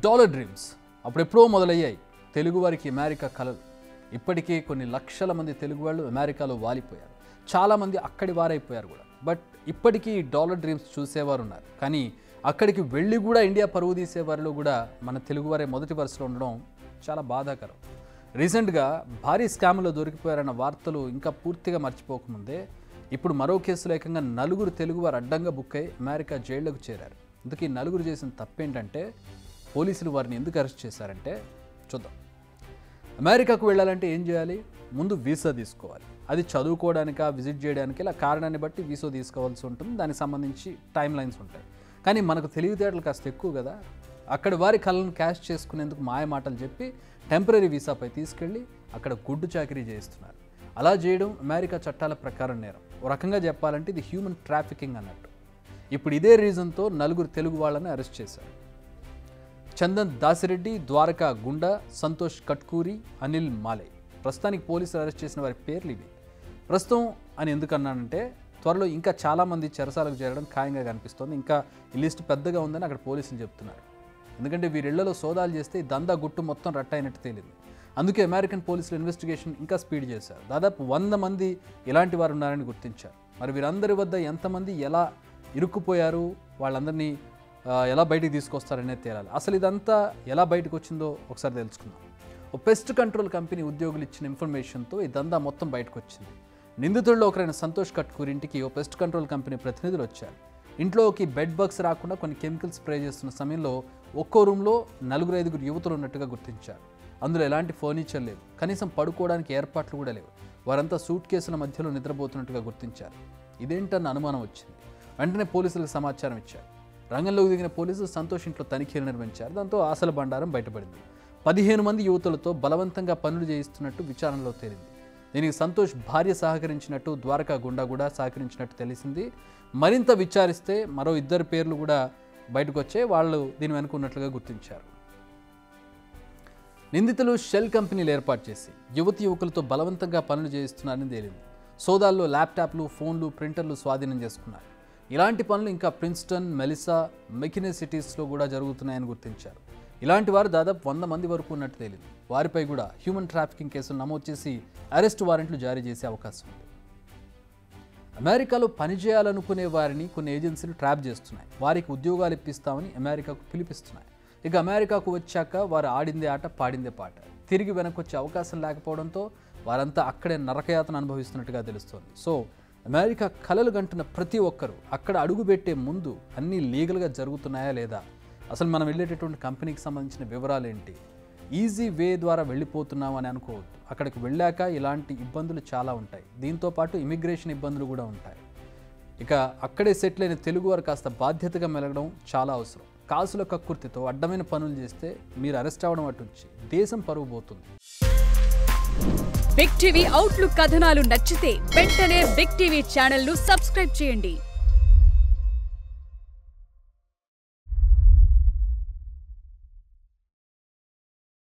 Dollar dreams అప్పుడెప్పుడో మొదలయ్యాయి తెలుగు వారికి అమెరికా కలలు. ఇప్పటికే కొన్ని లక్షల మంది తెలుగు వాళ్ళు అమెరికాలో వాలిపోయారు. చాలామంది అక్కడి వారైపోయారు కూడా. బట్ ఇప్పటికీ డాలర్ డ్రీమ్స్ చూసేవారు ఉన్నారు. కానీ అక్కడికి వెళ్ళి కూడా ఇండియా పరువు తీసేవారిలో కూడా మన తెలుగువారే మొదటి వరుసలో ఉండడం చాలా బాధాకరం. రీసెంట్గా భారీ స్కామ్లో దొరికిపోయారన్న వార్తలు ఇంకా పూర్తిగా మర్చిపోకముందే ఇప్పుడు మరో కేసులో ఏకంగా 4 తెలుగువారు అడ్డంగా బుక్ అయి అమెరికా జైళ్లకు చేరారు. ఇందుకు ఈ 4 చేసిన తప్పేంటంటే పోలీసులు వారిని ఎందుకు అరెస్ట్ చేశారంటే చూద్దాం. అమెరికాకు వెళ్ళాలంటే ఏం చేయాలి? ముందు వీసా తీసుకోవాలి. అది చదువుకోవడానికా, విజిట్ చేయడానికి, ఇలా కారణాన్ని బట్టి వీసా తీసుకోవాల్సి ఉంటుంది. దానికి సంబంధించి టైం లైన్స్ ఉంటాయి. కానీ మనకు తెలివితేటలు కాస్త ఎక్కువ కదా. అక్కడ వారి కళ్ళను క్యాష్ చేసుకునేందుకు మాయ మాటలు చెప్పి టెంపరీ వీసాపై తీసుకెళ్ళి అక్కడ గుడ్డు చాకరీ చేయిస్తున్నారు. అలా చేయడం అమెరికా చట్టాల ప్రకారం నేరం. ఓ రకంగా చెప్పాలంటే ఇది హ్యూమన్ ట్రాఫికింగ్ అన్నట్టు. ఇప్పుడు ఇదే రీజన్తో 4 తెలుగు వాళ్ళని అరెస్ట్ చేశారు. చందన్ దాసిరెడ్డి, ద్వారకా గుండా, సంతోష్ కట్కూరి, అనిల్ మాలే. ప్రస్తుతానికి పోలీసులు అరెస్ట్ చేసిన వారి పేర్లు ఇవి. ప్రస్తుతం అని ఎందుకన్నానంటే త్వరలో ఇంకా చాలామంది చెరసాలకు చేరడం ఖాయంగా కనిపిస్తోంది. ఇంకా ఈ లిస్ట్ పెద్దగా ఉందని అక్కడ పోలీసులు చెప్తున్నారు. ఎందుకంటే వీరిళ్లలో సోదాలు చేస్తే ఈ దందా గుట్టు మొత్తం రట్టయినట్టు తేలింది. అందుకే అమెరికన్ పోలీసులు ఇన్వెస్టిగేషన్ ఇంకా స్పీడ్ చేశారు. దాదాపు 100 మంది ఇలాంటి వారు ఉన్నారని గుర్తించారు. మరి వీరందరి వద్ద ఎంతమంది ఎలా ఇరుక్కుపోయారు, వాళ్ళందరినీ ఎలా బయటికి తీసుకొస్తారనేది తేలాలి. అసలు ఇదంతా ఎలా బయటకు వచ్చిందో ఒకసారి తెలుసుకుందాం. ఓ పెస్ట్ కంట్రోల్ కంపెనీ ఉద్యోగులు ఇచ్చిన ఇన్ఫర్మేషన్తో ఈ దందా మొత్తం బయటకు వచ్చింది. నిందితుల్లో ఒకరైన సంతోష్ కట్కూరి ఇంటికి ఓ పెస్ట్ కంట్రోల్ కంపెనీ ప్రతినిధులు వచ్చారు. ఇంట్లోకి బెడ్ బగ్స్ రాకుండా కొన్ని కెమికల్స్ స్ప్రే చేస్తున్న సమయంలో ఒక్కో రూమ్లో 4-5 యువతులు ఉన్నట్టుగా గుర్తించారు. అందులో ఎలాంటి ఫర్నిచర్ లేవు, కనీసం పడుకోవడానికి ఏర్పాట్లు కూడా లేవు. వారంతా సూట్ కేసుల మధ్యలో నిద్రపోతున్నట్టుగా గుర్తించారు. ఇదేంటన్న అనుమానం వచ్చింది. వెంటనే పోలీసులకు సమాచారం ఇచ్చారు. రంగంలోకి దిగిన పోలీసులు సంతోష్ ఇంట్లో తనిఖీలు నిర్వహించారు. దాంతో ఆశల బండారం బయటపడింది. 15 మంది యువతులతో బలవంతంగా పనులు చేయిస్తున్నట్టు విచారణలో తేలింది. దీనికి సంతోష్ భార్య సహకరించినట్టు, ద్వారకా గుండా కూడా సహకరించినట్టు తెలిసింది. మరింత విచారిస్తే మరో 2 పేర్లు కూడా బయటకు వచ్చే వాళ్ళు దీని వెనుక ఉన్నట్లుగా గుర్తించారు. నిందితులు షెల్ కంపెనీలు ఏర్పాటు చేసి యువకులతో బలవంతంగా పనులు చేయిస్తున్నారని తేలింది. సోదాల్లో ల్యాప్టాప్లు, ఫోన్లు, ప్రింటర్లు స్వాధీనం చేసుకున్నారు. ఇలాంటి పనులు ఇంకా ప్రిన్స్టన్, మెలిసా, మెకినే సిటీస్లో కూడా జరుగుతున్నాయని గుర్తించారు. ఇలాంటి వారు దాదాపు 100 మంది వరకు ఉన్నట్టు తేలింది. వారిపై కూడా హ్యూమన్ ట్రాఫికింగ్ కేసులు నమోదు చేసి అరెస్ట్ వారెంట్లు జారీ చేసే అవకాశం ఉంది. అమెరికాలో పనిచేయాలనుకునే వారిని కొన్ని ఏజెన్సీలు ట్రాప్ చేస్తున్నాయి. వారికి ఉద్యోగాలు ఇప్పిస్తామని అమెరికాకు పిలిపిస్తున్నాయి. ఇక అమెరికాకు వచ్చాక వారు ఆడిందే ఆట, పాడిందే పాట. తిరిగి వెనక్కి వచ్చే అవకాశం లేకపోవడంతో వారంతా అక్కడే నరకయాతన అనుభవిస్తున్నట్టుగా తెలుస్తోంది. సో అమెరికా కలలు గంటున్న ప్రతి ఒక్కరూ అక్కడ అడుగుపెట్టే ముందు అన్నీ లీగల్గా జరుగుతున్నాయా లేదా, అసలు మనం వెళ్ళేటటువంటి కంపెనీకి సంబంధించిన వివరాలు ఏంటి, ఈజీ వే ద్వారా వెళ్ళిపోతున్నాం అని అనుకోవద్దు. అక్కడికి వెళ్ళాక ఇలాంటి ఇబ్బందులు చాలా ఉంటాయి. దీంతోపాటు ఇమిగ్రేషన్ ఇబ్బందులు కూడా ఉంటాయి. ఇక అక్కడే సెటిల్ అయిన తెలుగువారు కాస్త బాధ్యతగా మెలగడం చాలా అవసరం. కాసుల కక్కుర్తితో అడ్డమైన పనులు చేస్తే మీరు అరెస్ట్ అవ్వడం అటుంచి దేశం పరువు పోతుంది. బిగ్ టీవీ అవుట్లుక్ కథనాలు నచ్చితే వెంటనే బిగ్ టీవీ ఛానల్ ను సబ్స్క్రైబ్ చేయండి.